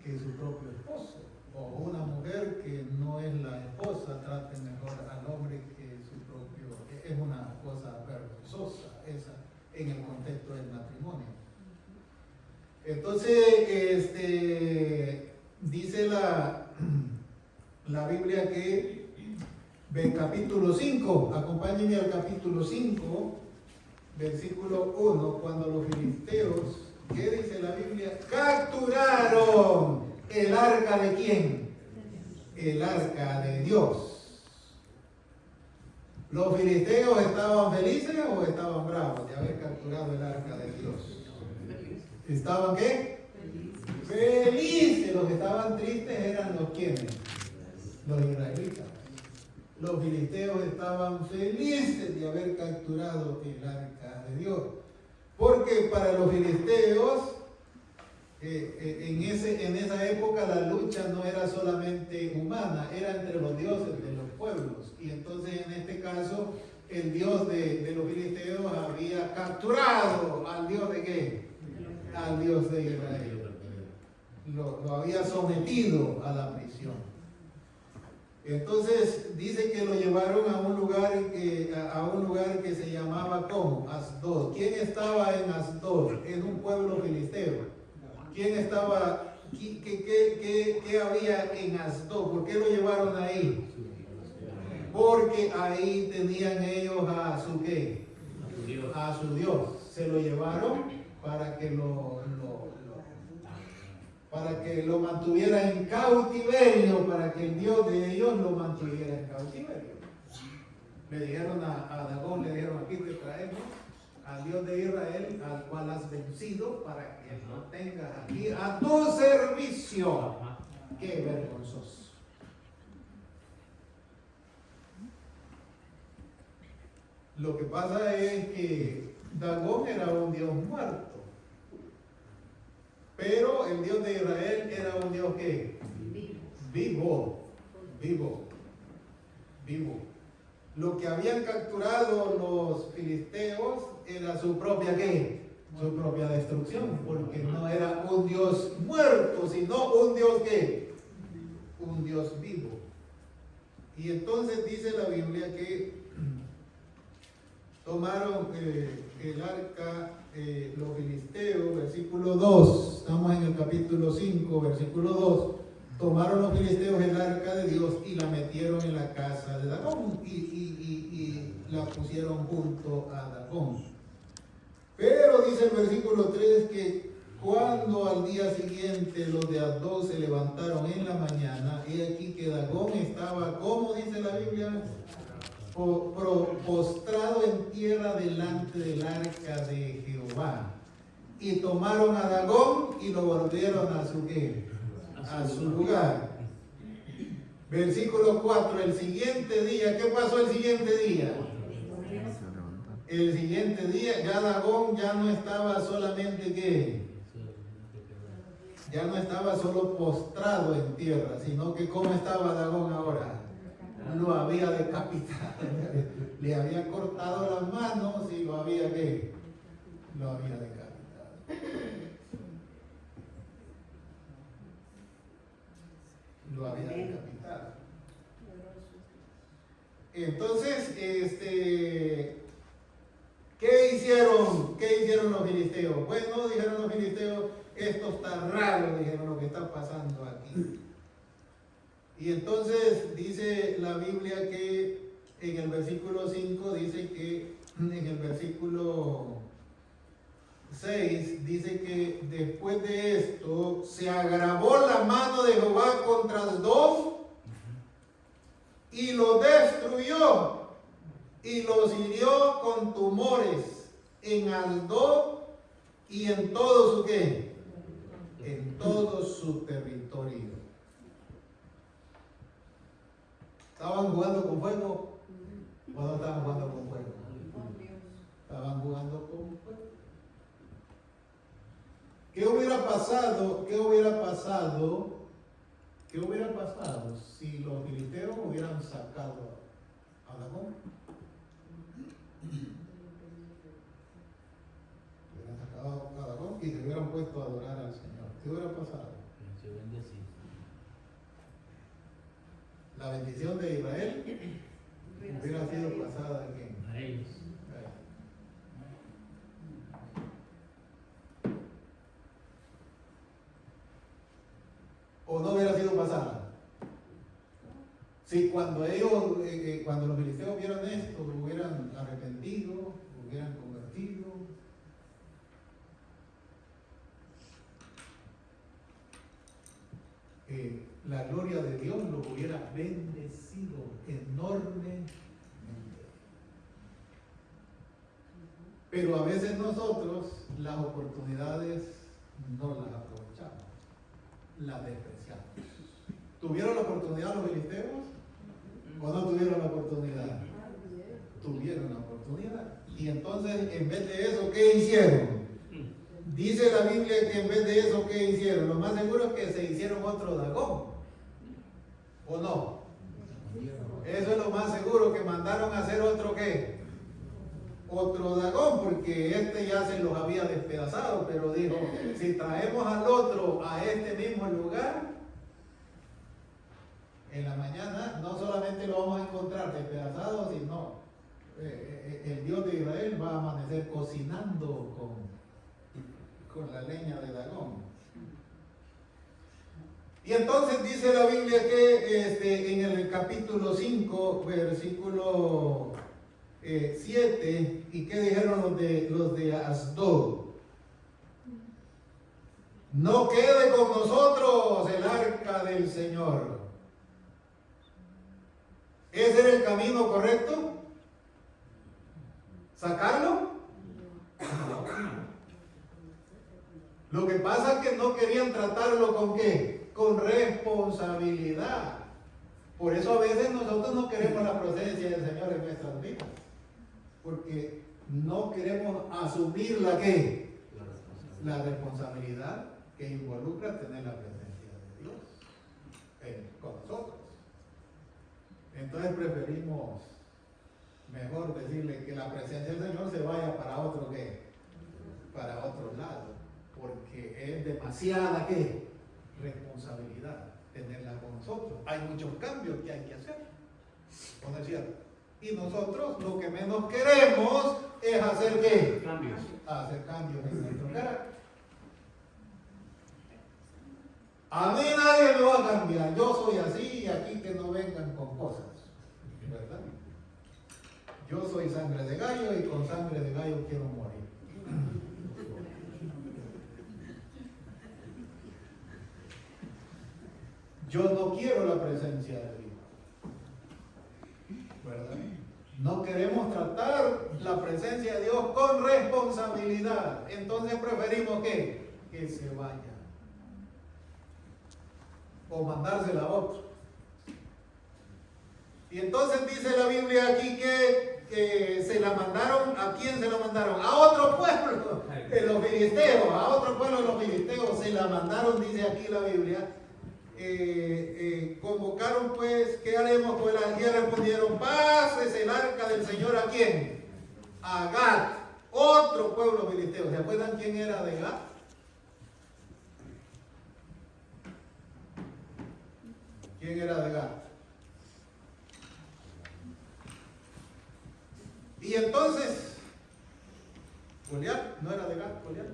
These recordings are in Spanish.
que su propio esposo, o una mujer que no es la esposa trate mejor al hombre que su propio, es una cosa vergonzosa esa en el contexto del matrimonio. Entonces, dice la Biblia que en capítulo 5, acompáñenme al capítulo 5, versículo 1, cuando los filisteos, ¿qué dice la Biblia? Capturaron el arca de ¿quién? El arca de Dios. ¿Los filisteos estaban felices o estaban bravos de haber capturado el arca de Dios? ¿Estaban qué? Felices. Los que estaban tristes eran los quienes, los israelitas. Los filisteos estaban felices de haber capturado el arca de Dios, porque para los filisteos en esa época la lucha no era solamente humana, era entre los dioses de los pueblos. Y entonces en este caso el Dios de los filisteos había capturado al Dios de ¿qué? Al Dios de Israel. Lo había sometido a la prisión. Entonces dice que lo llevaron a un lugar que se llamaba ¿cómo? Asdod. ¿Quién estaba en Asdod? Es un pueblo filisteo. ¿Quién estaba? ¿Qué había en Asdod? ¿Por qué lo llevaron ahí? Porque ahí tenían ellos a su ¿qué? A su Dios. Se lo llevaron para que lo mantuviera en cautiverio, para que el Dios de ellos lo mantuviera en cautiverio. Le dijeron a Dagón, le dijeron, aquí te traemos al Dios de Israel, al cual has vencido, para que lo tengas aquí a tu servicio. ¡Qué vergonzoso! Lo que pasa es que Dagón era un Dios muerto. Pero el Dios de Israel era un Dios ¿qué? Vivo. Lo que habían capturado los filisteos era su propia ¿qué? Su propia destrucción, porque no era un Dios muerto, sino un Dios ¿qué? Un Dios vivo. Y entonces dice la Biblia que tomaron el arca, los filisteos, versículo 2, estamos en el capítulo 5, versículo 2, tomaron los filisteos el arca de Dios y la metieron en la casa de Dagón y la pusieron junto a Dagón. Pero dice el versículo 3 que cuando al día siguiente los de Asdod se levantaron en la mañana, y aquí que Dagón estaba, ¿cómo dice la Biblia? Postrado en tierra delante del arca de Jehová. Y tomaron a Dagón y lo volvieron a su ¿qué? A su lugar. Versículo 4, el siguiente día, ¿qué pasó el siguiente día? El siguiente día ya Dagón ya no estaba solamente ¿qué? Ya no estaba solo postrado en tierra, sino que ¿cómo estaba Dagón ahora? Lo había decapitado, le había cortado las manos y lo había ¿qué? Lo había decapitado. Lo había decapitado. Entonces, ¿qué hicieron los filisteos? Bueno, dijeron los filisteos, esto está raro, dijeron, lo que está pasando aquí. Y entonces dice la Biblia que en el versículo 5 dice que en el versículo 6 dice que después de esto se agravó la mano de Jehová contra Asdod y lo destruyó y los hirió con tumores en Asdod y en todo su ¿qué? En todo su territorio. ¿Estaban jugando con fuego o no estaban jugando con fuego? Estaban jugando con fuego. ¿Qué hubiera pasado si los filisteos hubieran sacado a Dagón? Hubieran sacado a Dagón y se hubieran puesto a adorar al Señor. ¿Qué hubiera pasado? la bendición de Israel hubiera sido pasada a quién? A ellos. ¿O no hubiera sido pasada? Si cuando cuando los filisteos vieron esto, hubieran arrepentido, hubieran convertido. La gloria de Dios los hubiera bendecido enormemente. Pero a veces nosotros las oportunidades no las aprovechamos, las despreciamos. ¿Tuvieron la oportunidad los filisteos? ¿O no tuvieron la oportunidad? Tuvieron la oportunidad. Y entonces, en vez de eso, ¿qué hicieron? Dice la Biblia que en vez de eso, ¿qué hicieron? Lo más seguro es que se hicieron otro Dagón. ¿O no? Eso es lo más seguro, que mandaron a hacer otro ¿qué? Otro Dagón, porque este ya se los había despedazado, pero dijo, si traemos al otro a este mismo lugar, en la mañana no solamente lo vamos a encontrar despedazado, sino el Dios de Israel va a amanecer cocinando con la leña de Dagón. Y entonces dice la Biblia que en el capítulo 5, versículo 7, ¿y qué dijeron los de Asdod? No quede con nosotros el arca del Señor. ¿Ese era el camino correcto? ¿Sacarlo? No. Lo que pasa es que no querían tratarlo ¿con qué? Con responsabilidad. Por eso a veces nosotros no queremos la presencia del Señor en nuestras vidas. Porque no queremos asumir la ¿qué? La responsabilidad que involucra tener la presencia de Dios con nosotros. Entonces preferimos mejor decirle que la presencia del Señor se vaya para otro ¿qué? Para otro lado, porque es demasiada ¿qué? Responsabilidad tenerla con nosotros. Hay muchos cambios que hay que hacer, ¿no es cierto? Y nosotros lo que menos queremos es hacer ¿qué? Cambios. Hacer cambios en nuestro carácter. A mí nadie me va a cambiar, yo soy así y aquí que no vengan con cosas, ¿verdad? Yo soy sangre de gallo y con sangre de gallo quiero morir. Yo no quiero la presencia de Dios, ¿verdad? No queremos tratar la presencia de Dios con responsabilidad, entonces preferimos ¿qué? Que se vaya. O mandársela a otro. Y entonces dice la Biblia aquí que se la mandaron, ¿a quién se la mandaron? A otro pueblo de los filisteos, a otro pueblo de los filisteos se la mandaron, dice aquí la Biblia. Convocaron pues, ¿qué haremos? Pues las guías respondieron, pases el arca del Señor ¿a quién? A Gat, otro pueblo filisteo. ¿Se acuerdan quién era de Gat? ¿Quién era de Gat? Y entonces, Goliat, ¿no era de Gat, Goliat?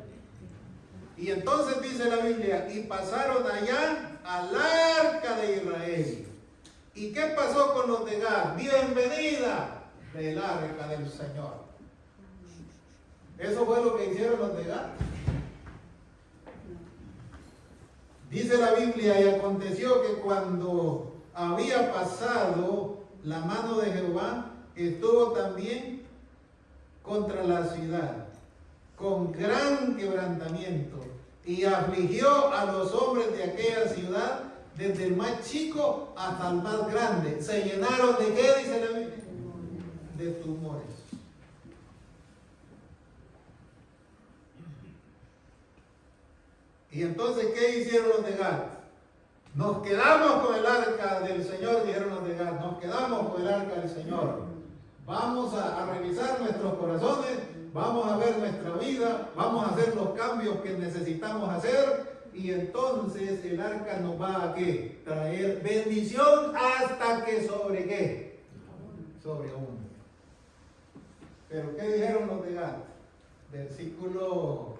Y entonces dice la Biblia, y pasaron allá al arca de Israel. ¿Y qué pasó con los de Gat? Bienvenida del arca del Señor. Eso fue lo que hicieron los de Gat. Dice la Biblia, y aconteció que cuando había pasado la mano de Jehová, estuvo también contra la ciudad, con gran quebrantamiento, y afligió a los hombres de aquella ciudad, desde el más chico hasta el más grande. Se llenaron de ¿qué? Dice la Biblia, de tumores. Y entonces, ¿qué hicieron los de Gat? Nos quedamos con el arca del Señor, dijeron los de Gat, nos quedamos con el arca del Señor. Vamos a revisar nuestros corazones, vamos a ver nuestra vida, vamos a hacer los cambios que necesitamos hacer Y entonces el arca nos va a ¿qué? Traer bendición hasta que sobre ¿qué? Sobreabunde. Pero ¿qué dijeron los de Gad? Versículo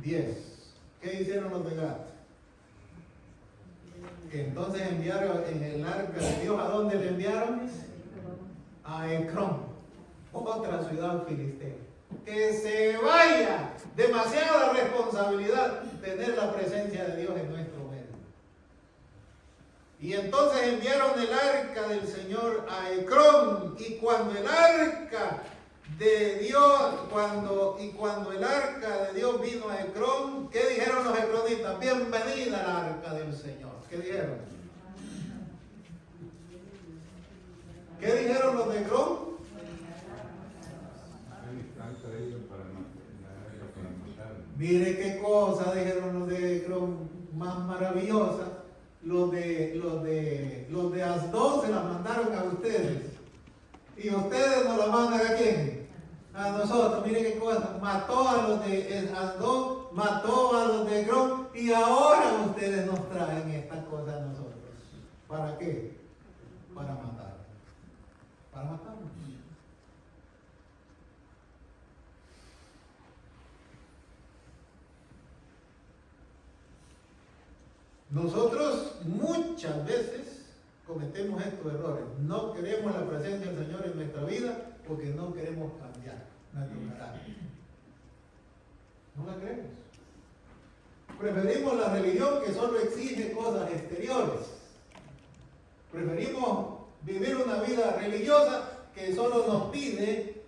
10. ¿Qué hicieron los de Gad? Entonces enviaron en el arca de Dios. ¿A dónde le enviaron? A Ecrón, otra ciudad filistea. Que se vaya. Demasiada responsabilidad tener la presencia de Dios en nuestro medio. Y entonces enviaron el arca del Señor a Ecrón. Y cuando el arca de Dios, cuando el arca de Dios vino a Ecrón, ¿qué dijeron los ecronitas? Bienvenida al arca del Señor. ¿Qué dijeron? ¿Qué dijeron los de Ecrón? Mire qué cosa dijeron los de Ecrón más maravillosa. Los de Asdod se las mandaron a ustedes. Y ustedes nos la mandan ¿a quién? A nosotros. Mire qué cosa. Mató a los de Asdod, mató a los de Ecrón. Y ahora ustedes nos traen estas cosas a nosotros. ¿Para qué? Para matar. Para matarnos. Nosotros muchas veces cometemos estos errores. No queremos la presencia del Señor en nuestra vida porque no queremos cambiar nuestro carácter. No la queremos. Preferimos la religión que solo exige cosas exteriores. Preferimos vivir una vida religiosa que solo nos pide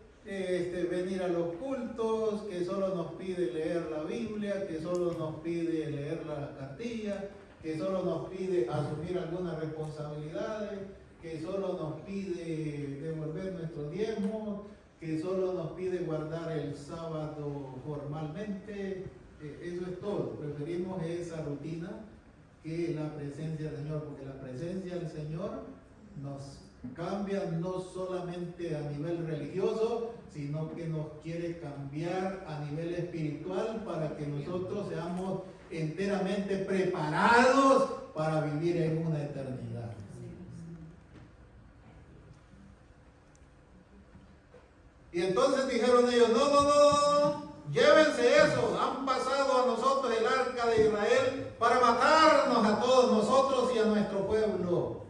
venir a los cultos, que solo nos pide leer la Biblia, que solo nos pide leer la cartilla, que solo nos pide asumir algunas responsabilidades, que solo nos pide devolver nuestros diezmos, que solo nos pide guardar el sábado formalmente. Eso es todo. Preferimos esa rutina que la presencia del Señor, porque la presencia del Señor nos cambia no solamente a nivel religioso, sino que nos quiere cambiar a nivel espiritual para que nosotros seamos enteramente preparados para vivir en una eternidad. Y entonces dijeron ellos, no, llévense eso, han pasado a nosotros el arca de Israel para matarnos a todos nosotros y a nuestro pueblo.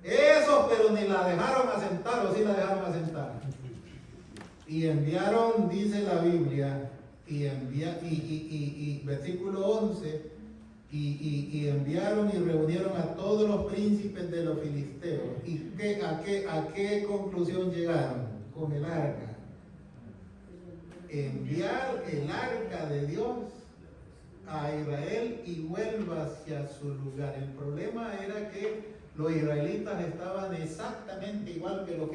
Eso, pero ni la dejaron asentar, o sí la dejaron asentar. Y enviaron, dice la Biblia, y versículo 11, y enviaron y reunieron a todos los príncipes de los filisteos. ¿Y a qué conclusión llegaron con el arca? Enviar el arca de Dios a Israel y vuelva hacia su lugar. El problema era que los israelitas estaban exactamente igual que los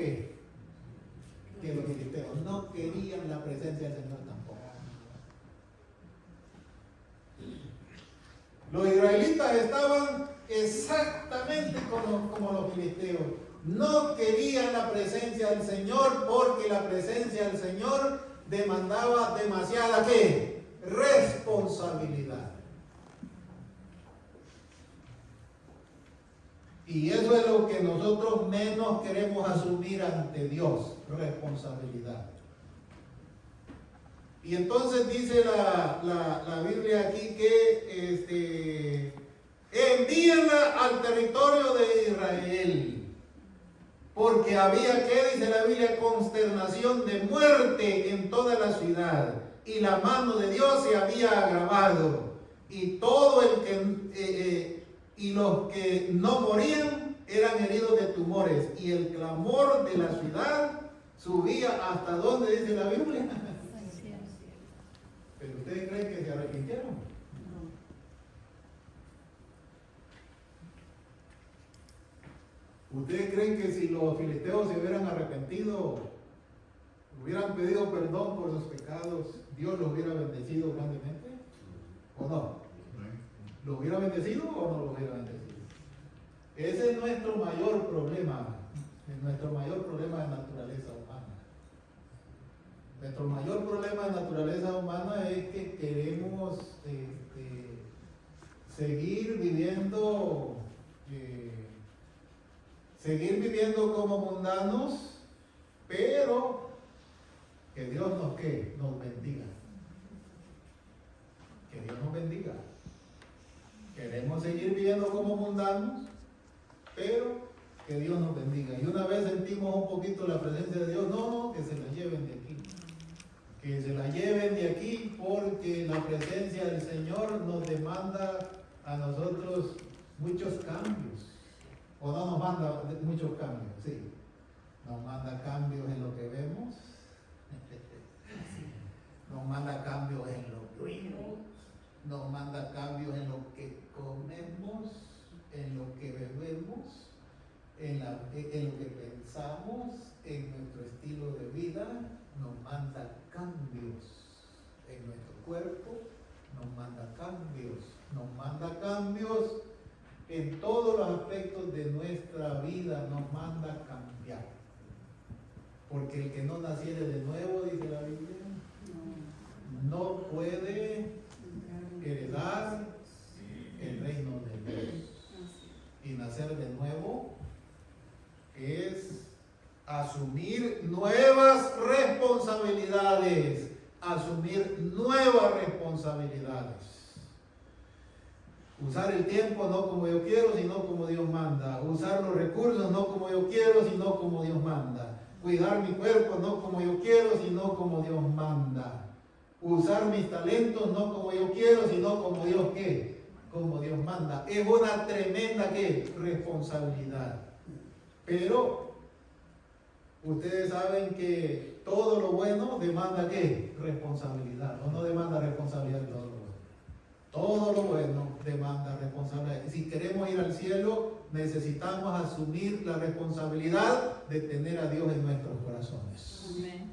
filisteos. No querían la presencia del Señor tampoco. Los israelitas estaban exactamente como los filisteos. No querían la presencia del Señor porque la presencia del Señor demandaba demasiada ¿qué? Responsabilidad. Y eso es lo que nosotros menos queremos asumir ante Dios, responsabilidad. Y entonces dice la Biblia aquí que envíenla al territorio de Israel, porque había, ¿qué dice la Biblia? Consternación de muerte en toda la ciudad, y la mano de Dios se había agravado, y todo el que y los que no morían eran heridos de tumores, y el clamor de la ciudad subía hasta donde dice la Biblia. ¿Pero ustedes creen que se arrepintieron? ¿Ustedes creen que si los filisteos se hubieran arrepentido, hubieran pedido perdón por sus pecados, Dios los hubiera bendecido grandemente? ¿O no? ¿Lo hubiera bendecido o no lo hubiera bendecido? Ese es nuestro mayor problema, nuestro mayor problema de naturaleza humana. Nuestro mayor problema de naturaleza humana es que queremos seguir viviendo como mundanos, pero que Dios nos bendiga. Que Dios nos bendiga. Queremos seguir viviendo como mundanos, pero que Dios nos bendiga. Y una vez sentimos un poquito la presencia de Dios, no, que se la lleven de aquí. Que se la lleven de aquí, porque la presencia del Señor nos demanda a nosotros muchos cambios. O no nos manda muchos cambios, sí. Nos manda cambios en lo que vemos. Nos manda cambios en lo que oímos. Nos manda cambios en lo que comemos, en lo que bebemos, en lo que pensamos, en nuestro estilo de vida. Nos manda cambios en nuestro cuerpo, nos manda cambios en todos los aspectos de nuestra vida, nos manda cambiar. Porque el que no naciere de nuevo, dice la Biblia, no puede heredar el reino de Dios. Y nacer de nuevo es asumir nuevas responsabilidades. Usar el tiempo no como yo quiero, sino como Dios manda. Usar los recursos no como yo quiero, sino como Dios manda. Cuidar mi cuerpo no como yo quiero, sino como Dios manda. Usar mis talentos no como yo quiero, sino como Dios como Dios manda. Es una tremenda responsabilidad. Pero ustedes saben que todo lo bueno demanda responsabilidad. ¿O no demanda responsabilidad de todo lo bueno? Todo lo bueno demanda responsabilidad. Y si queremos ir al cielo, necesitamos asumir la responsabilidad de tener a Dios en nuestros corazones. Amén.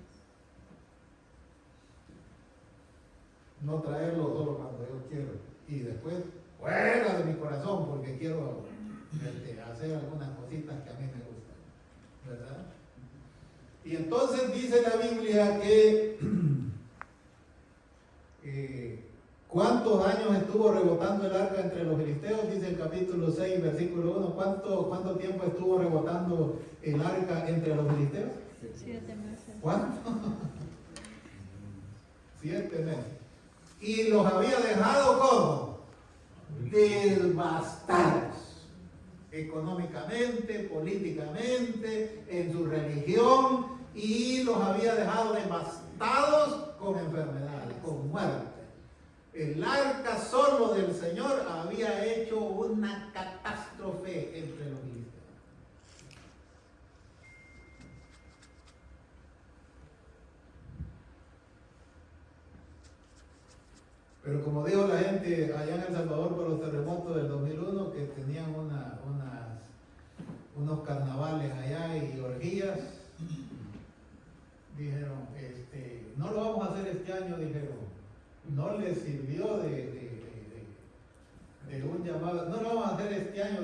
No traerlo solo cuando yo quiero. Y después, fuera de mi corazón, porque quiero hacer algunas cositas que a mí me gustan. ¿Verdad? Y entonces dice la Biblia que ¿cuántos años estuvo rebotando el arca entre los filisteos? Dice el capítulo 6, versículo 1. ¿Cuánto tiempo estuvo rebotando el arca entre los filisteos? 7 meses. ¿Cuánto? 7 meses. Y los había dejado ¿cómo? Devastados. Económicamente, políticamente, en su religión, y los había dejado devastados con enfermedades, con muerte. El arca solo del Señor había hecho una catástrofe entre los filisteos. Pero como dijo la gente allá en El Salvador por los terremotos del 2001, que tenían unos carnavales allá y orgías, dijeron, no lo vamos a hacer este año, dijeron, no les sirvió de un llamado, no lo vamos a hacer este año,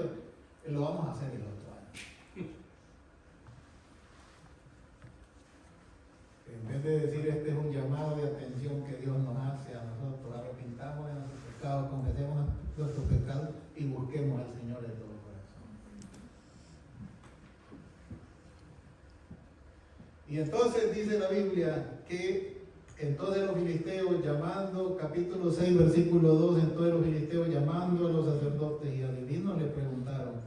lo vamos a hacer el otro año. En vez de decir este es un llamado de atención que Dios nos hace a nosotros, arrepintamos de nuestros pecados, confesemos nuestros pecados y busquemos al Señor de todo corazón. Y entonces dice la Biblia que entonces los filisteos llamando, capítulo 6, versículo 2, entonces los filisteos llamando a los sacerdotes y adivinos le preguntaron,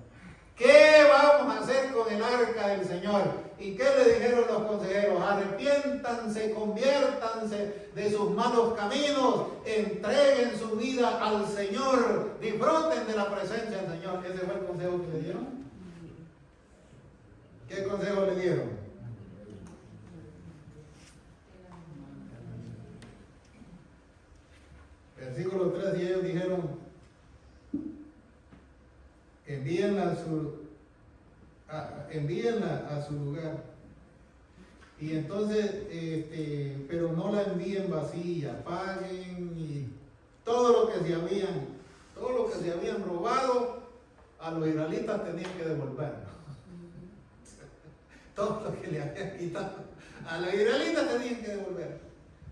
¿qué vamos a hacer con el arca del Señor? ¿Y qué le dijeron los consejeros? Arrepiéntanse, conviértanse de sus malos caminos, entreguen su vida al Señor, disfruten de la presencia del Señor. ¿Ese fue el consejo que le dieron? ¿Qué consejo le dieron? Versículo 3, y ellos dijeron, envíenla a su lugar. Y entonces, pero no la envíen vacía, paguen y todo lo que se habían robado, a los israelitas tenían que devolverlo. Todo lo que le habían quitado, a los israelitas tenían que devolverlo.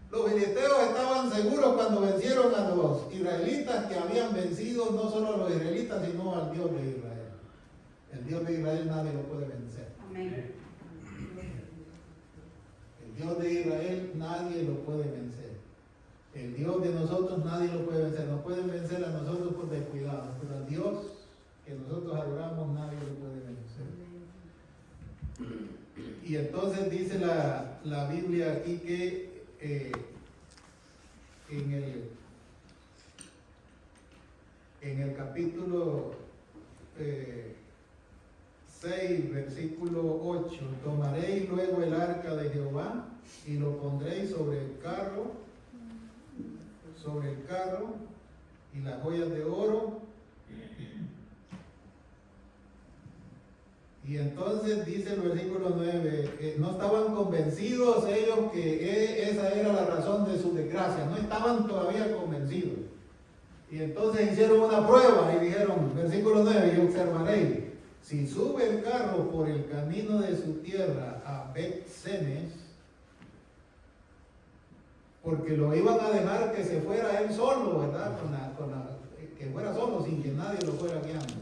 Los filisteos estaban seguros cuando vencieron a los israelitas que habían vencido no solo a los israelitas, sino al Dios de Israel. El Dios de Israel nadie lo puede vencer. Amén. El Dios de Israel nadie lo puede vencer. El Dios de nosotros nadie lo puede vencer. Nos pueden vencer a nosotros por descuidado, pero al Dios que nosotros adoramos nadie lo puede vencer. Y entonces dice la Biblia aquí que en el capítulo 6, versículo 8, tomaréis luego el arca de Jehová y lo pondréis sobre el carro y las joyas de oro. Y entonces dice el versículo 9, no estaban convencidos ellos que esa era la razón de su desgracia, no estaban todavía convencidos. Y entonces hicieron una prueba y dijeron, versículo 9, y observaréis, si sube el carro por el camino de su tierra a Bet-Semes, porque lo iban a dejar que se fuera él solo, ¿verdad? Que fuera solo sin que nadie lo fuera guiando.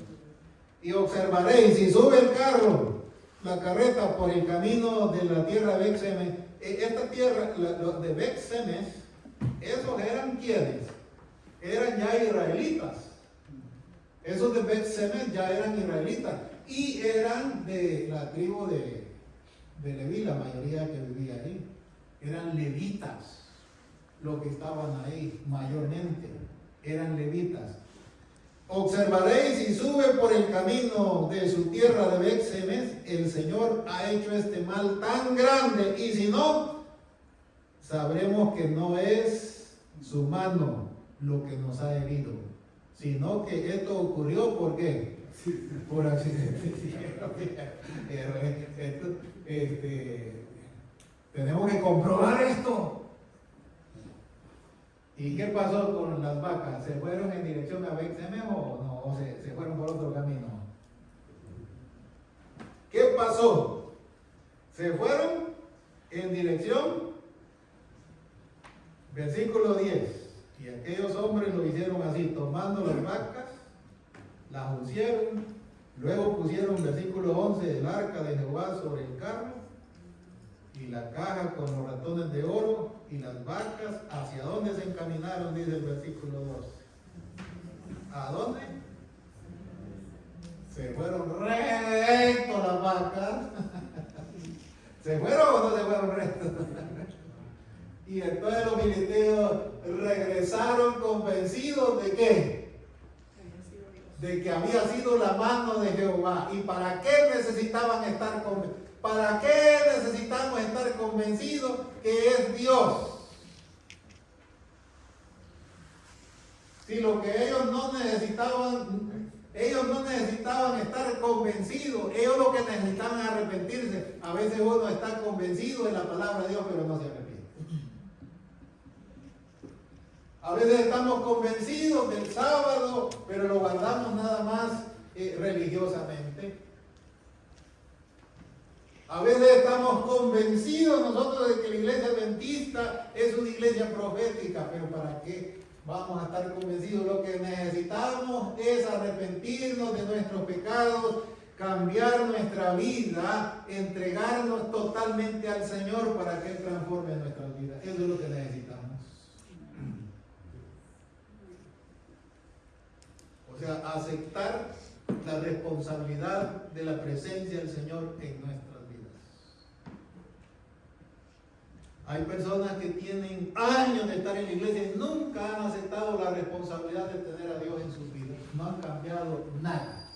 Y observaréis, si sube el carro, la carreta por el camino de la tierra de Bet-Semes, esta tierra, los de Bet-Semes, esos eran quienes, eran ya israelitas. Esos de Bet-Semes ya eran israelitas y eran de la tribu de Leví, la mayoría que vivía ahí. Eran levitas los que estaban ahí, mayormente, eran levitas. Observaréis si sube por el camino de su tierra de Bet-Semes, el Señor ha hecho este mal tan grande, y si no, sabremos que no es su mano lo que nos ha herido, sino que esto ocurrió, ¿por qué? Por accidente. Tenemos que comprobar esto. ¿Y qué pasó con las vacas? ¿Se fueron en dirección a Bet-Semes o no? ¿O se fueron por otro camino? ¿Qué pasó? Se fueron en dirección, versículo 10. Y aquellos hombres lo hicieron así, tomando las vacas, las uncieron, luego pusieron, versículo 11, el arca de Jehová sobre el carro, y la caja con los ratones de oro, y las vacas. ¿Hacia dónde se encaminaron? Dice el versículo 12. ¿A dónde? Se fueron rectos las vacas. ¿Se fueron o no se fueron rectos? Y entonces los filisteos regresaron convencidos ¿de qué? De que había sido la mano de Jehová. ¿Y para qué necesitaban estar convencidos? ¿Para qué necesitamos estar convencidos que es Dios? Si lo que ellos no necesitaban estar convencidos, ellos lo que necesitaban es arrepentirse. A veces uno está convencido de la palabra de Dios, pero no se arrepiente. A veces estamos convencidos del sábado, pero lo guardamos nada más religiosamente. A veces estamos convencidos nosotros de que la iglesia adventista es una iglesia profética, pero ¿para qué vamos a estar convencidos? Lo que necesitamos es arrepentirnos de nuestros pecados, cambiar nuestra vida, entregarnos totalmente al Señor para que Él transforme nuestras vidas. Eso es lo que necesitamos. O sea, aceptar la responsabilidad de la presencia del Señor en nuestras vidas. Hay personas que tienen años de estar en la iglesia y nunca han aceptado la responsabilidad de tener a Dios en sus vidas. No han cambiado nada.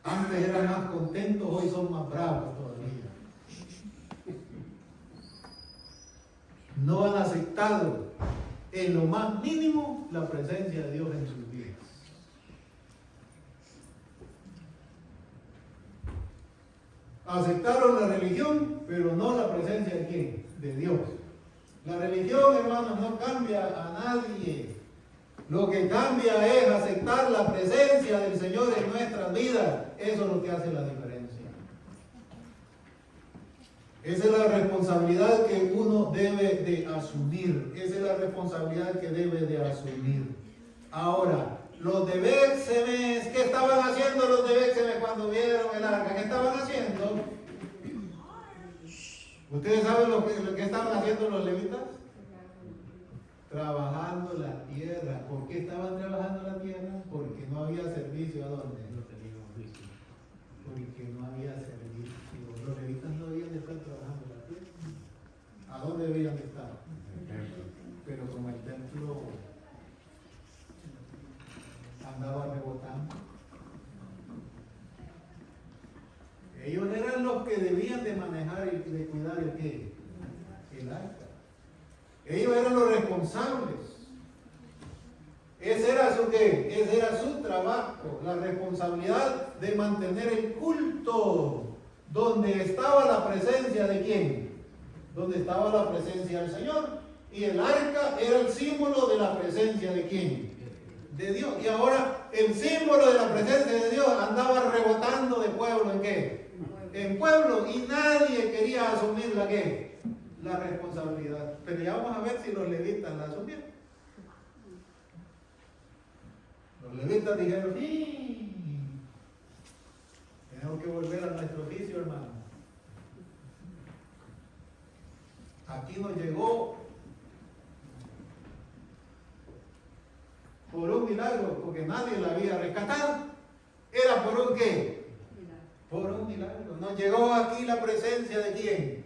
Antes eran más contentos, hoy son más bravos todavía. No han aceptado en lo más mínimo la presencia de Dios en sus vidas. Aceptaron la religión, pero no la presencia de ¿quién? De Dios. La religión, hermanos, no cambia a nadie. Lo que cambia es aceptar la presencia del Señor en nuestras vidas. Eso es lo que hace la diferencia. Esa es la responsabilidad que uno debe de asumir. Esa es la responsabilidad que debe de asumir. Ahora, los de Beth-Semes, ¿qué estaban haciendo los de Beth-Semes cuando vieron el arca? ¿Qué estaban haciendo? ¿Ustedes saben lo que estaban haciendo los levitas? Trabajando la tierra. ¿Por qué estaban trabajando la tierra? Porque no había servicio. ¿A dónde? Porque no había servicio. Los levitas no debían de estar trabajando la tierra. ¿A dónde debían de estar? Pero como el templo andaba rebotando, ellos eran los que debían de manejar y de cuidar el qué, el arca. Ellos eran los responsables. Ese era su qué, ese era su trabajo, la responsabilidad de mantener el culto donde estaba la presencia de quién, donde estaba la presencia del Señor. Y el arca era el símbolo de la presencia de quién, de Dios. Y ahora el símbolo de la presencia de Dios andaba rebotando de pueblo en qué, en pueblo, y nadie quería asumir la qué, la responsabilidad. Pero ya vamos a ver si los levitas la asumieron. Los levitas dijeron: sí, tenemos que volver a nuestro oficio, hermano. Aquí nos llegó por un milagro, porque nadie la había rescatado. Era por un qué, por un milagro. Nos llegó aquí la presencia de quién,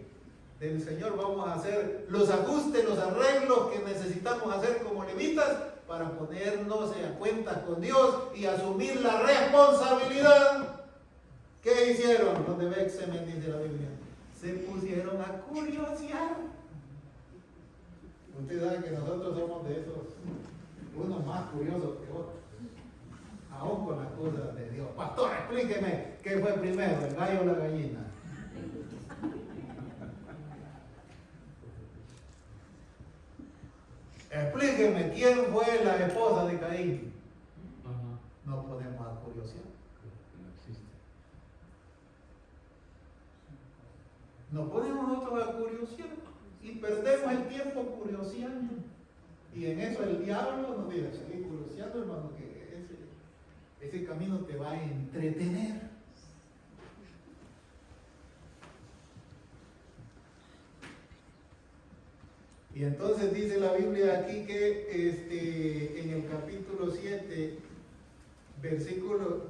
del Señor. Vamos a hacer los ajustes, los arreglos que necesitamos hacer como levitas para ponernos a cuentas con Dios y asumir la responsabilidad. ¿Qué hicieron? Los de Beth-Semes, dice la Biblia, se pusieron a curiosear. Ustedes saben que nosotros somos de esos, unos más curiosos que otros, aún con las cosas de Dios. Pastor, explíqueme qué fue primero, el gallo o la gallina. Explíqueme quién fue la esposa de Caín. Nos ponemos a curiosear. Nos ponemos nosotros a curiosear y perdemos el tiempo curioseando. Y en eso el diablo nos dice: seguir curioseando, hermano, que ese camino te va a entretener. Y entonces dice la Biblia aquí que en el capítulo 7,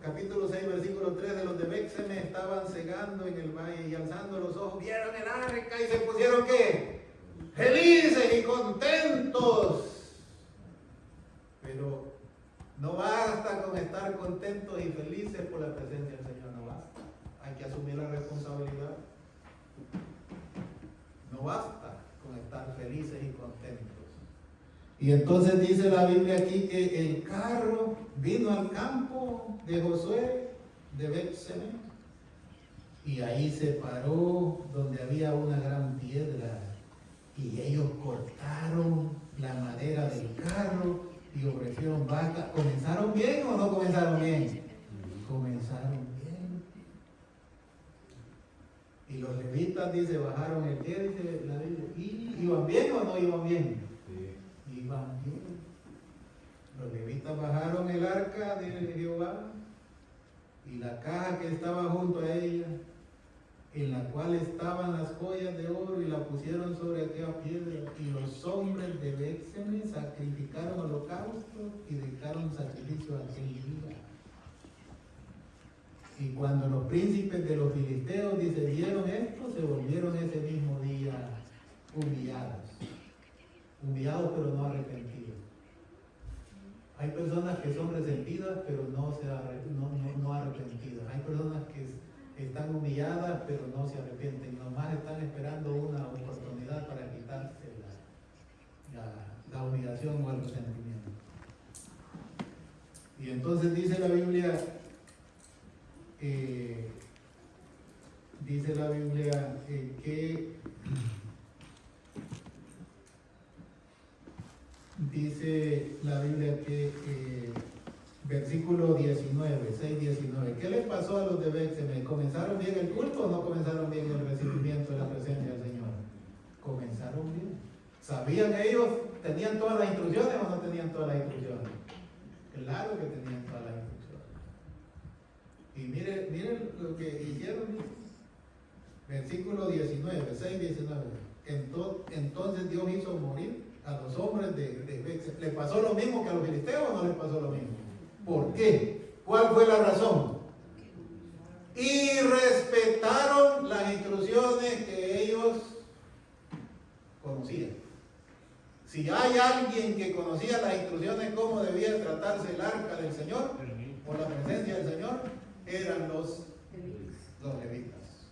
capítulo 6, versículo 3, de los de Beth-Semes estaban cegando en el valle y alzando los ojos, vieron el arca y se pusieron ¿qué? Felices y contentos. Pero no basta con estar contentos y felices por la presencia del Señor, no basta. Hay que asumir la responsabilidad. No basta con estar felices y contentos. Y entonces dice la Biblia aquí que el carro vino al campo de Josué de Beth-Semes y ahí se paró donde había una gran piedra y ellos cortaron la madera del carro y ofrecieron vacas. ¿Comenzaron bien o no comenzaron bien? Comenzaron bien. Y los levitas, dice, bajaron el pie, dice la Biblia. ¿Y iban bien o no iban bien? Sí. Iban bien. Los levitas bajaron el arca de Jehová y la caja que estaba junto a ella, en la cual estaban las joyas de oro, y la pusieron sobre aquella piedra. Y los hombres de Beth-Semes sacrificaron holocausto y dedicaron sacrificio a aquel día. Y cuando los príncipes de los filisteos vieron esto, se volvieron ese mismo día humillados pero no arrepentidos. Hay personas que son resentidas pero no arrepentidas. Hay personas que están humilladas pero no se arrepienten, nomás están esperando una oportunidad para quitarse la humillación o el resentimiento. Y entonces dice la Biblia que versículo 19, 6-19. ¿Qué les pasó a los de Betseme? ¿Comenzaron bien el culto o no comenzaron bien el recibimiento de la presencia del Señor? Comenzaron bien. ¿Sabían ellos? ¿Tenían todas las instrucciones o no tenían todas las instrucciones? Claro que tenían todas las instrucciones. Y miren lo que hicieron. Versículo 19, 6-19. Entonces Dios hizo morir a los hombres de Betseme. ¿Le pasó lo mismo que a los filisteos o no les pasó lo mismo? ¿Por qué? ¿Cuál fue la razón? Y respetaron las instrucciones que ellos conocían. Si hay alguien que conocía las instrucciones cómo debía tratarse el arca del Señor o la presencia del Señor, eran los levitas.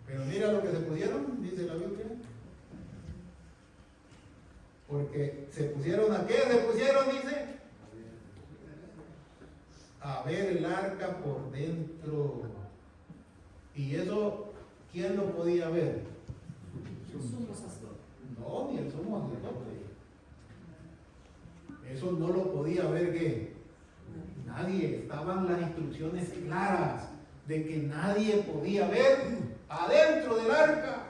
Pero mira lo que se pusieron, dice la Biblia. Porque se pusieron ¿a qué? Se pusieron, dice, a ver el arca por dentro. Y eso, ¿quién lo podía ver? El sumo sacerdote. No, ni el sumo sacerdote. Eso no lo podía ver ¿qué? Nadie. Estaban las instrucciones claras de que nadie podía ver adentro del arca,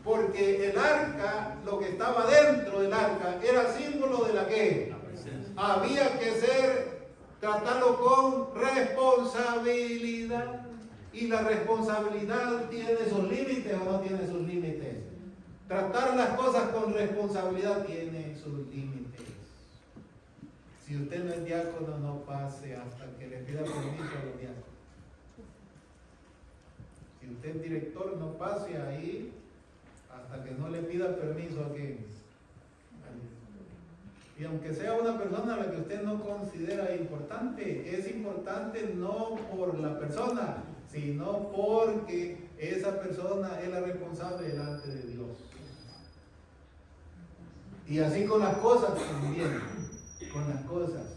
porque el arca, lo que estaba dentro del arca, era símbolo de la que había que tratarlo con responsabilidad. Y la responsabilidad tiene sus límites o no tiene sus límites. Tratar las cosas con responsabilidad tiene sus límites. Si usted no es diácono, no pase hasta que le pida permiso a los diáconos. Si usted es director, no pase ahí hasta que no le pida permiso a quien. Y aunque sea una persona a la que usted no considera importante, es importante no por la persona, sino porque esa persona es la responsable delante de Dios. Y así con las cosas también, con las cosas.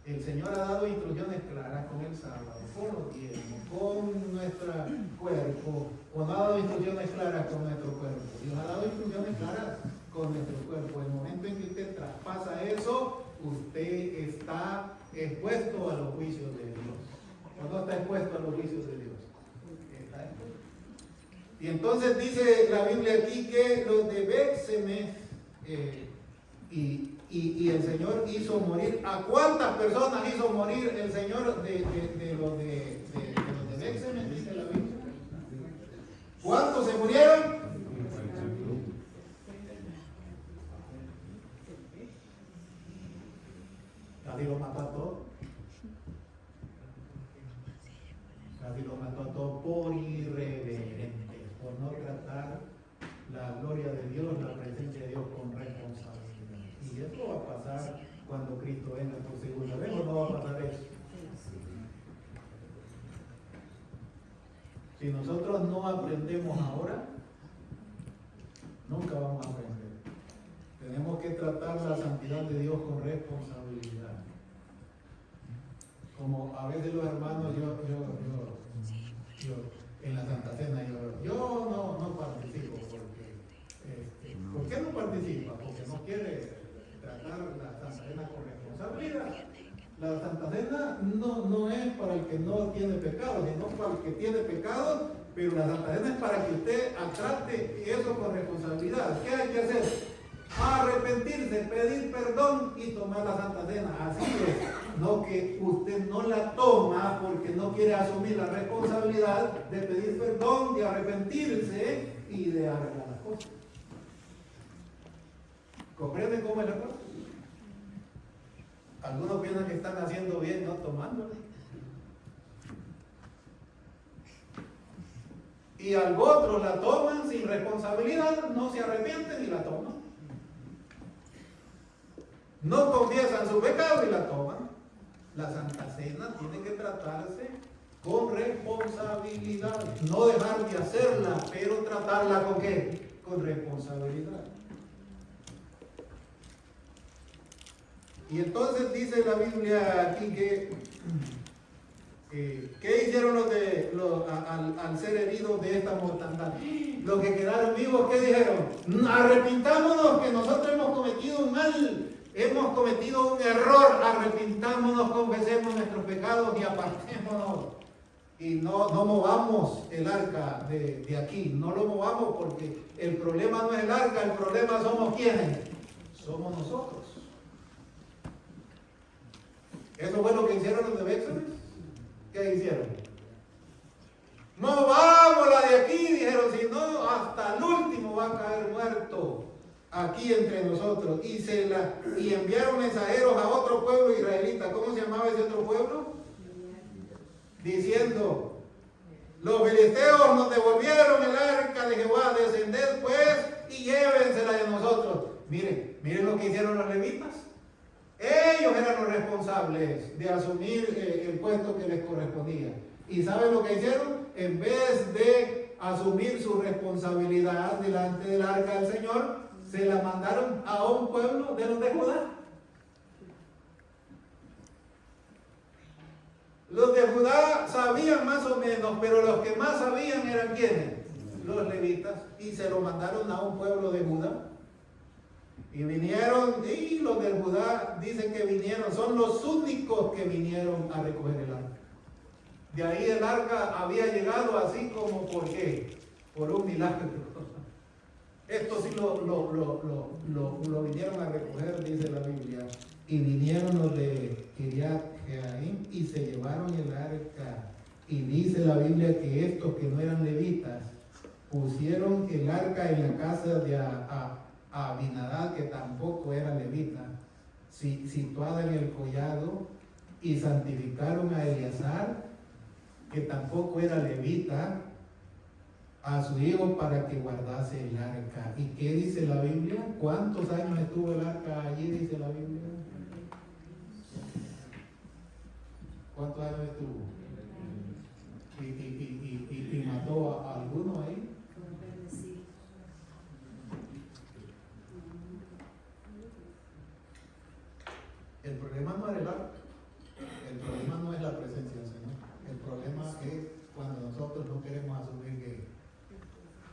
El Señor ha dado instrucciones claras con el sábado, con los diezmos, con nuestro cuerpo, o no ha dado instrucciones claras con nuestro cuerpo. Dios ha dado instrucciones claras con nuestro cuerpo. El momento en que usted traspasa eso, usted está expuesto a los juicios de Dios. ¿O no está expuesto a los juicios de Dios? Está expuesto. Y entonces dice la Biblia aquí que los de Betseme y el Señor hizo morir. ¿A cuántas personas hizo morir el Señor de los de Betseme? Dice la Biblia. ¿Cuántos se murieron? Casi lo mató a todos. Casi lo mató a todos por irreverentes, por no tratar la gloria de Dios, la presencia de Dios con responsabilidad. Y esto va a pasar cuando Cristo venga por segunda vez, o no va a pasar eso. Si nosotros no aprendemos ahora, nunca vamos a aprender. Tenemos que tratar la santidad de Dios con responsabilidad. Como a veces los hermanos, yo en la Santa Cena, yo no participo porque, ¿por qué no participa? Porque no quiere tratar la Santa Cena con responsabilidad. La Santa Cena no es para el que no tiene pecado, sino para el que tiene pecado, pero la Santa Cena es para que usted trate eso con responsabilidad. ¿Qué hay que hacer? Arrepentirse, pedir perdón y tomar la Santa Cena. Así es. No que usted no la toma porque no quiere asumir la responsabilidad de pedir perdón, de arrepentirse y de arreglar las cosas. ¿Comprenden cómo es la cosa? Algunos piensan que están haciendo bien no tomándola. Y al otro la toman sin responsabilidad, no se arrepienten y la toman. No confiesan su pecado y la toman. La Santa Cena tiene que tratarse con responsabilidad. No dejar de hacerla, pero tratarla ¿con qué? Con responsabilidad. Y entonces dice la Biblia aquí que ¿qué hicieron al ser heridos de esta mortandad? Los que quedaron vivos, ¿qué dijeron? Arrepintámonos que nosotros hemos cometido un mal. hemos cometido un error, arrepintámonos, confesemos nuestros pecados y apartémonos. Y no movamos el arca de aquí, no lo movamos porque el problema no es el arca, el problema somos quienes, somos nosotros. Eso fue lo que hicieron los de Béxames. ¿Qué hicieron? Movámosla de aquí, dijeron, si no, hasta el último va a caer muerto aquí entre nosotros. Y enviaron mensajeros a otro pueblo israelita. ¿Cómo se llamaba ese otro pueblo? Diciendo, los filisteos nos devolvieron el arca de Jehová, descended pues y llévensela de nosotros. Miren lo que hicieron los levitas. Ellos eran los responsables de asumir el puesto que les correspondía. ¿Y saben lo que hicieron? En vez de asumir su responsabilidad delante del arca del Señor, se la mandaron a un pueblo de los de Judá. Los de Judá sabían más o menos, pero los que más sabían eran ¿quiénes? Los levitas. Y se lo mandaron a un pueblo de Judá. Y vinieron, y los de Judá dicen que vinieron, son los únicos que vinieron a recoger el arca. De ahí el arca había llegado así como, ¿por qué? Por un milagro. Esto sí lo vinieron a recoger, dice la Biblia. Y vinieron los de Kiriat Jearim y se llevaron el arca. Y dice la Biblia que estos que no eran levitas pusieron el arca en la casa de Abinadab, que tampoco era levita, situada en el collado, y santificaron a Eleazar, que tampoco era levita, a su hijo para que guardase el arca. ¿Y qué dice la Biblia? ¿Cuántos años estuvo el arca allí? Dice la Biblia. ¿Cuántos años estuvo? Y mató a alguno ahí. El problema no es el arca, el problema no es la presencia del Señor, el problema es cuando nosotros no queremos asumir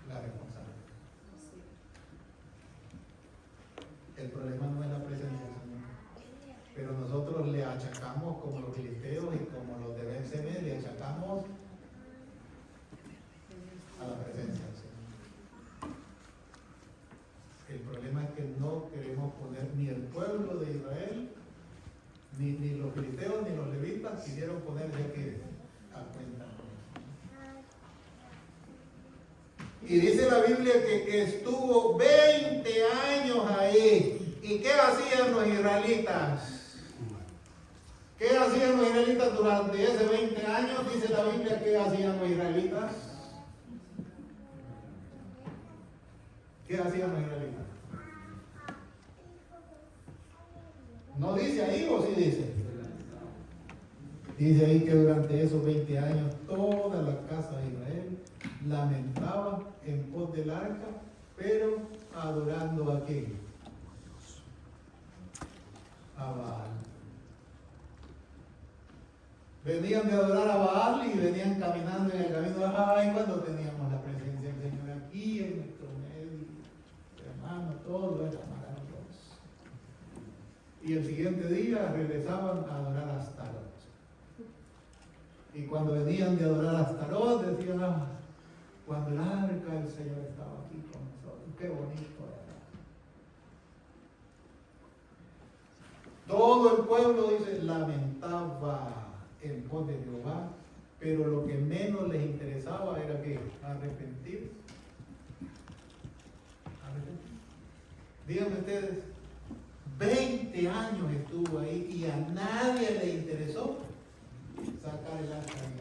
la responsabilidad. El problema no es la presencia del Señor, pero nosotros le achacamos, como los filisteos y como los de Béxames, le achacamos a la presencia del Señor. El problema es que no queremos poner ni el pueblo de Israel, ni los filisteos ni los levitas quisieron ponerse aquí a cuenta. Y dice la Biblia que estuvo 20 años ahí. ¿Y qué hacían los israelitas? ¿Qué hacían los israelitas durante ese 20 años? Dice la Biblia, ¿qué hacían los israelitas? ¿Qué hacían los israelitas? ¿No dice ahí o sí dice? Dice ahí que durante esos 20 años toda la casa de Israel lamentaba en pos del arca, pero adorando ¿a quién? A Baal. Venían de adorar a Baal y venían caminando en el camino de Ay, cuando teníamos la presencia del Señor aquí en nuestro medio, hermano, todo era maravilloso. Y el siguiente día regresaban a adorar a Astarot. Y cuando venían de adorar a Astarot, decían, cuando el arca del Señor estaba aquí con nosotros, qué bonito era. Todo el pueblo, dice, lamentaba en pos de Jehová, pero lo que menos les interesaba era que arrepentirse. Díganme ustedes, 20 años estuvo ahí y a nadie le interesó sacar el arca de ahí.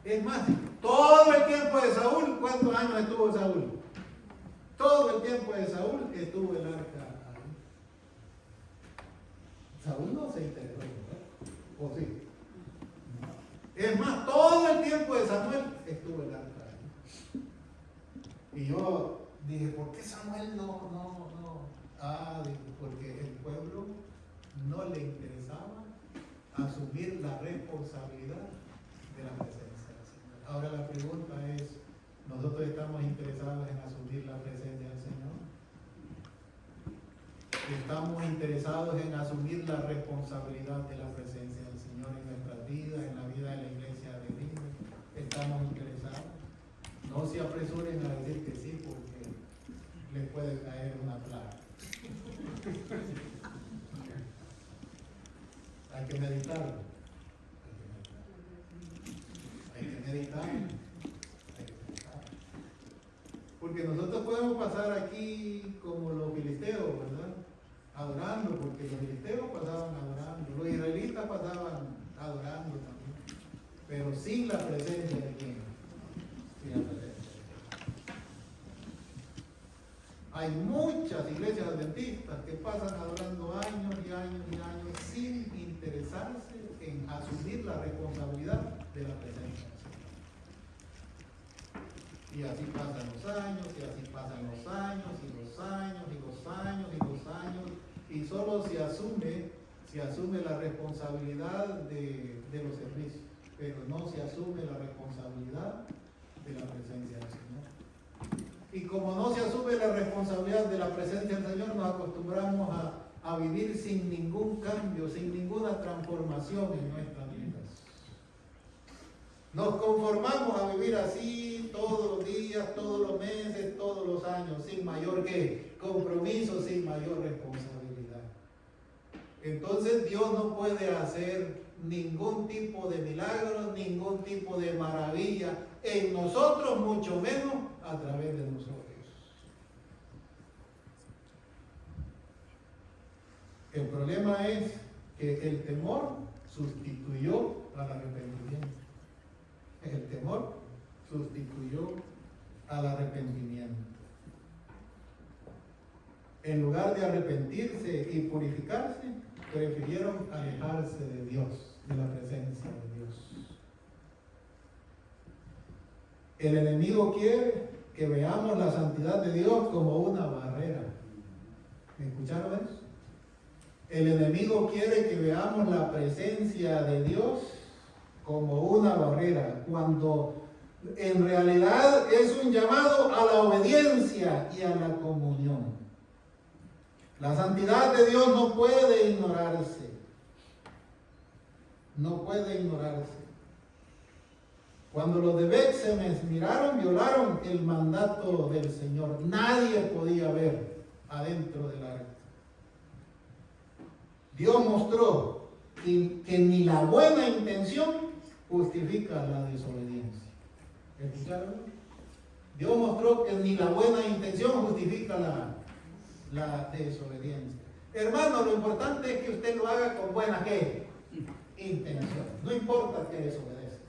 Es más, todo el tiempo de Saúl, ¿cuántos años estuvo Saúl? Todo el tiempo de Saúl estuvo el arca ahí. Saúl no se interesó, ¿verdad? ¿O sí? Es más, todo el tiempo de Samuel estuvo el arca ahí. Y yo dije, ¿por qué Samuel no? Dije, porque el pueblo no le interesaba asumir la responsabilidad de la presencia del Señor. Ahora la pregunta es, ¿nosotros estamos interesados en asumir la presencia del Señor? interesados en asumir la responsabilidad de la presencia del Señor en nuestras vidas, en la vida de la iglesia de Dios? ¿Estamos interesados? No se apresuren a decir que sí, porque les puede caer una plaga. Hay que meditarlo. Hay que meditar. Porque nosotros podemos pasar aquí como los filisteos, ¿verdad? Adorando, porque los filisteos pasaban adorando, los israelitas pasaban adorando también, pero sin la presencia de quién. Sin la presencia. Hay muchas iglesias adventistas que pasan adorando años y años y años sin interesarse en asumir la responsabilidad de la presencia. Y así pasan los años, y así pasan los años, y los años, y los años, y los años, y solo se asume la responsabilidad de los servicios, pero no se asume la responsabilidad de la presencia del Señor. Y como no se asume la responsabilidad de la presencia del Señor, nos acostumbramos a vivir sin ningún cambio, sin ninguna transformación en nuestras vidas. Nos conformamos a vivir así todos los días, todos los meses, todos los años, sin mayor compromiso, sin mayor responsabilidad. Entonces Dios no puede hacer ningún tipo de milagro, ningún tipo de maravilla en nosotros, mucho menos a través de nosotros. El problema es que el temor sustituyó al arrepentimiento. El temor sustituyó al arrepentimiento. En lugar de arrepentirse y purificarse, prefirieron alejarse de Dios, de la presencia de Dios. El enemigo quiere que veamos la santidad de Dios como una barrera. ¿Me escucharon eso? El enemigo quiere que veamos la presencia de Dios como una barrera, cuando en realidad es un llamado a la obediencia y a la comunión. La santidad de Dios no puede ignorarse. No puede ignorarse. Cuando los de Beth-Semes violaron el mandato del Señor. Nadie podía ver adentro del arca. Dios mostró que ni la buena intención justifica la desobediencia. ¿Escucharon? Dios mostró que ni la buena intención justifica la desobediencia. Hermano, lo importante es que usted lo haga con buena intención. No importa que desobedezca.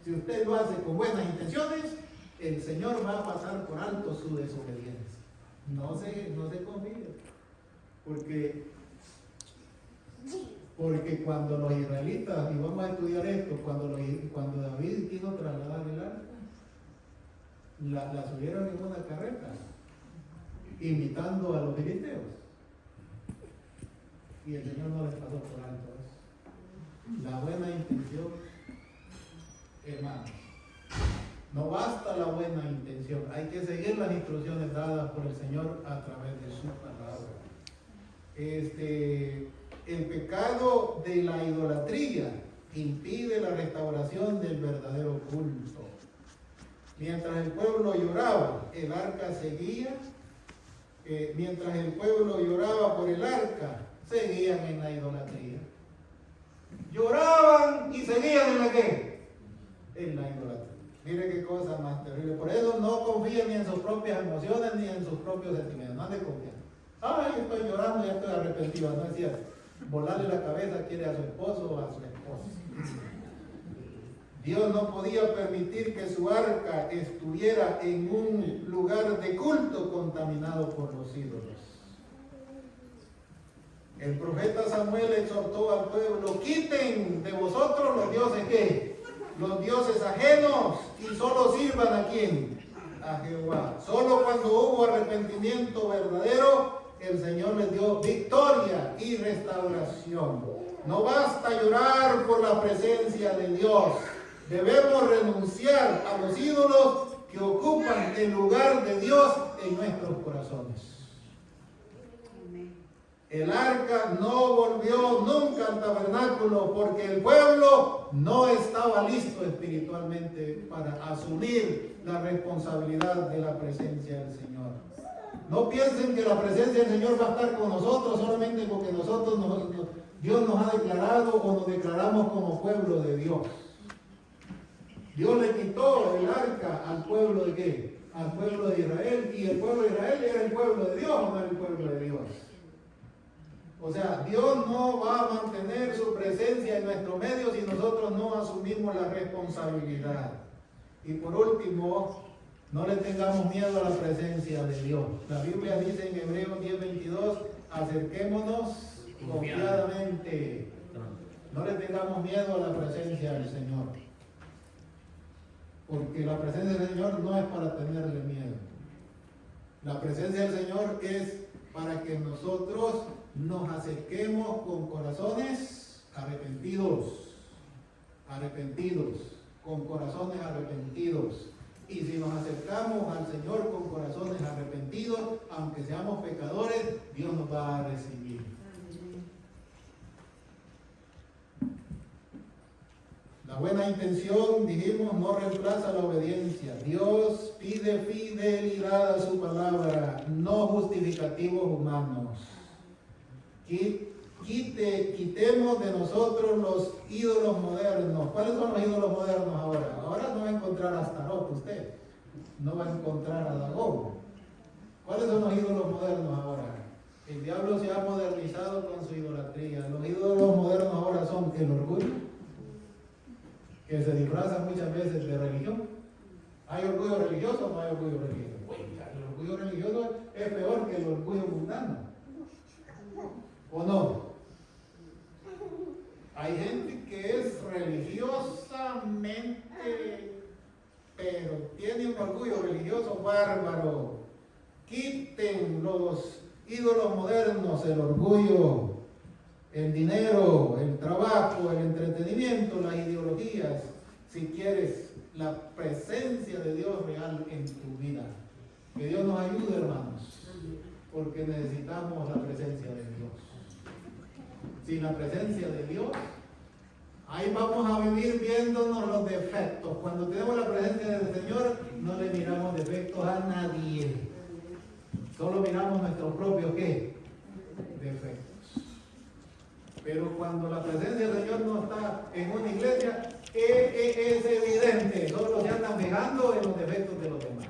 Si usted lo hace con buenas intenciones, el Señor va a pasar por alto su desobediencia. No se confíe. Porque cuando los israelitas, y vamos a estudiar esto, cuando David quiso trasladar el arca, la subieron en una carreta, imitando a los filisteos. Y el Señor no les pasó por alto eso. La buena intención, hermanos, no basta la buena intención, hay que seguir las instrucciones dadas por el Señor a través de su palabra. El pecado de la idolatría impide la restauración del verdadero culto. Mientras el pueblo lloraba, el arca seguía. Mientras el pueblo lloraba por el arca, seguían en la idolatría. Lloraban y seguían en la ¿qué? En la idolatría. Mire qué cosa más terrible. Por eso no confíen ni en sus propias emociones ni en sus propios sentimientos. No han de confiar. Ay, estoy llorando, ya estoy arrepentido. No es cierto. Volarle la cabeza quiere a su esposo o a su esposa. Dios no podía permitir que su arca estuviera en un lugar de culto contaminado por los ídolos. El profeta Samuel exhortó al pueblo: quiten de vosotros los dioses ¿qué? Los dioses ajenos, y solo sirvan ¿a quién? A Jehová. Solo cuando hubo arrepentimiento verdadero, el Señor les dio victoria y restauración. No basta llorar por la presencia de Dios. Debemos renunciar a los ídolos que ocupan el lugar de Dios en nuestros corazones. El arca no volvió nunca al tabernáculo porque el pueblo no estaba listo espiritualmente para asumir la responsabilidad de la presencia del Señor. No piensen que la presencia del Señor va a estar con nosotros solamente porque Dios nos ha declarado o nos declaramos como pueblo de Dios. Dios le quitó el arca al pueblo de ¿qué? Al pueblo de Israel, y el pueblo de Israel era el pueblo de Dios, o no era el pueblo de Dios. O sea, Dios no va a mantener su presencia en nuestro medio si nosotros no asumimos la responsabilidad. Y por último, no le tengamos miedo a la presencia de Dios. La Biblia dice en Hebreos 10:22, acerquémonos confiadamente. No le tengamos miedo a la presencia del Señor. Porque la presencia del Señor no es para tenerle miedo. La presencia del Señor es para que nosotros nos acerquemos con corazones arrepentidos, con corazones arrepentidos. Y si nos acercamos al Señor con corazones arrepentidos, aunque seamos pecadores, Dios nos va a recibir. La buena intención, dijimos, no reemplaza la obediencia. Dios pide fidelidad a su palabra, no justificativos humanos. Quitemos de nosotros los ídolos modernos. ¿Cuáles son los ídolos modernos ahora? Ahora no va a encontrar a Astarot usted, no va a encontrar a Dagón. ¿Cuáles son los ídolos modernos ahora? El diablo se ha modernizado con su idolatría. Los ídolos modernos ahora son el orgullo, que se disfraza muchas veces de religión. ¿Hay orgullo religioso o no hay orgullo religioso? Oiga, el orgullo religioso es peor que el orgullo mundano. ¿O no? Hay gente que es religiosamente, pero tiene un orgullo religioso bárbaro. Quiten los ídolos modernos, el orgullo, el dinero, el trabajo, el entretenimiento, las ideologías, si quieres la presencia de Dios real en tu vida. Que Dios nos ayude, hermanos, porque necesitamos la presencia de Dios. Sin la presencia de Dios, ahí vamos a vivir viéndonos los defectos. Cuando tenemos la presencia del Señor, no le miramos defectos a nadie. Solo miramos nuestros propios ¿qué? Defectos. Pero cuando la presencia del Señor no está en una iglesia, es evidente. Solo se andan fijando en los defectos de los demás.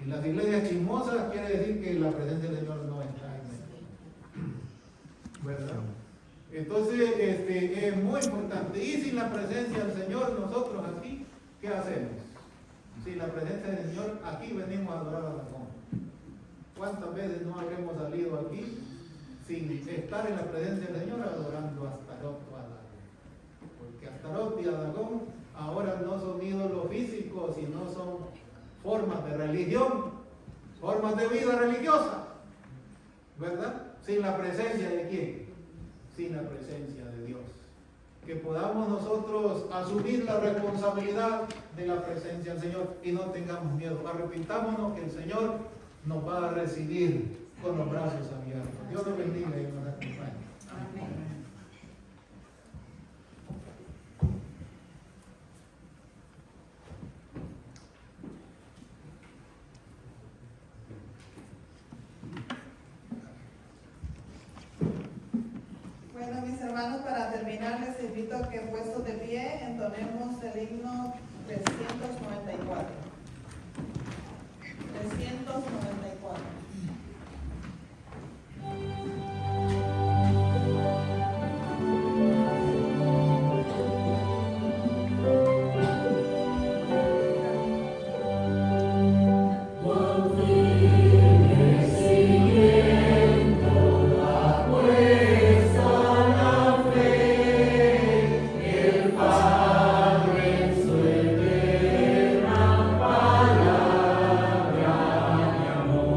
Y las iglesias chismosas quiere decir que la presencia del Señor no está en ellos. ¿Verdad? Entonces, es muy importante. Y sin la presencia del Señor, nosotros aquí, ¿qué hacemos? Sin la presencia del Señor, aquí venimos a adorar a Dagón. ¿Cuántas veces no habremos salido aquí sin estar en la presencia del Señor adorando a Astarot o a Dagón? Porque Astarot y a Dagón ahora no son ídolos físicos, sino son formas de religión, formas de vida religiosa, ¿verdad? Sin la presencia de ¿quién? Sin la presencia de Dios. Que podamos nosotros asumir la responsabilidad de la presencia del Señor y no tengamos miedo. Arrepintámonos que el Señor nos va a recibir con los brazos abiertos. Dios nos bendiga y nos acompañe. Amén. Bueno, mis hermanos, para terminar les invito a que puestos de pie entonemos el himno 394. 394. Amor.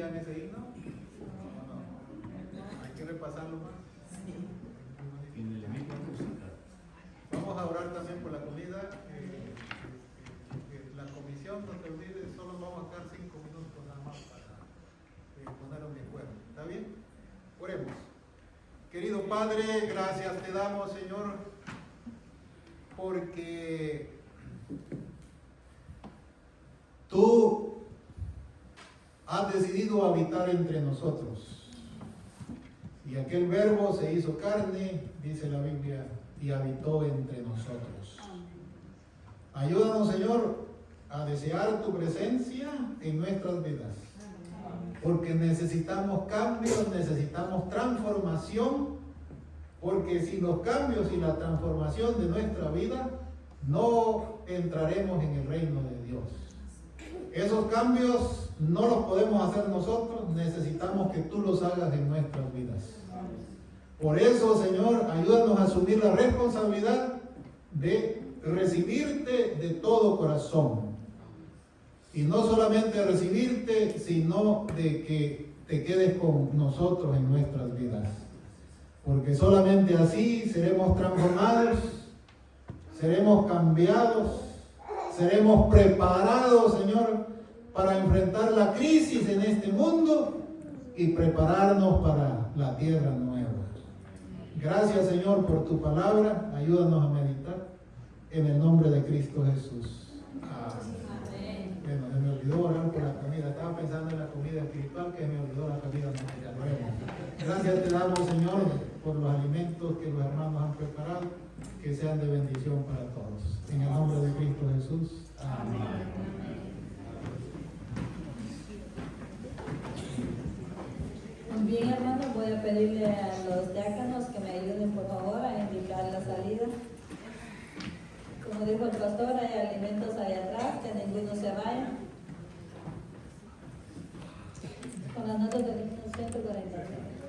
sabían ese himno? No. Hay que repasarlo más. Vamos a orar también por la comida. La comisión, no te olvides, solo vamos a estar 5 minutos nada más para ponernos de acuerdo. ¿Está bien? Oremos. Querido Padre, gracias te damos, Señor, porque tú has decidido habitar entre nosotros. Y aquel verbo se hizo carne, dice la Biblia, y habitó entre nosotros. Ayúdanos, Señor, a desear tu presencia en nuestras vidas. Porque necesitamos cambios, necesitamos transformación. Porque sin los cambios y la transformación de nuestra vida, no entraremos en el reino de Dios. Esos cambios no los podemos hacer nosotros, necesitamos que tú los hagas en nuestras vidas. Por eso, Señor, ayúdanos a asumir la responsabilidad de recibirte de todo corazón. Y no solamente recibirte, sino de que te quedes con nosotros en nuestras vidas. Porque solamente así seremos transformados, seremos cambiados, seremos preparados, Señor, para enfrentar la crisis en este mundo y prepararnos para la tierra nueva. Gracias, Señor, por tu palabra. Ayúdanos a meditar en el nombre de Cristo Jesús. Amén. Bueno, se me olvidó orar por la comida. Estaba pensando en la comida espiritual, que me olvidó la comida material. Gracias te damos, Señor, por los alimentos que los hermanos han preparado, que sean de bendición para todos. En el nombre de Cristo Jesús. Amén. Bien, hermanos, voy a pedirle a los diáconos que me ayuden, por favor, a indicar la salida. Como dijo el pastor, hay alimentos allá atrás, que ninguno se vaya. Con las notas del 143.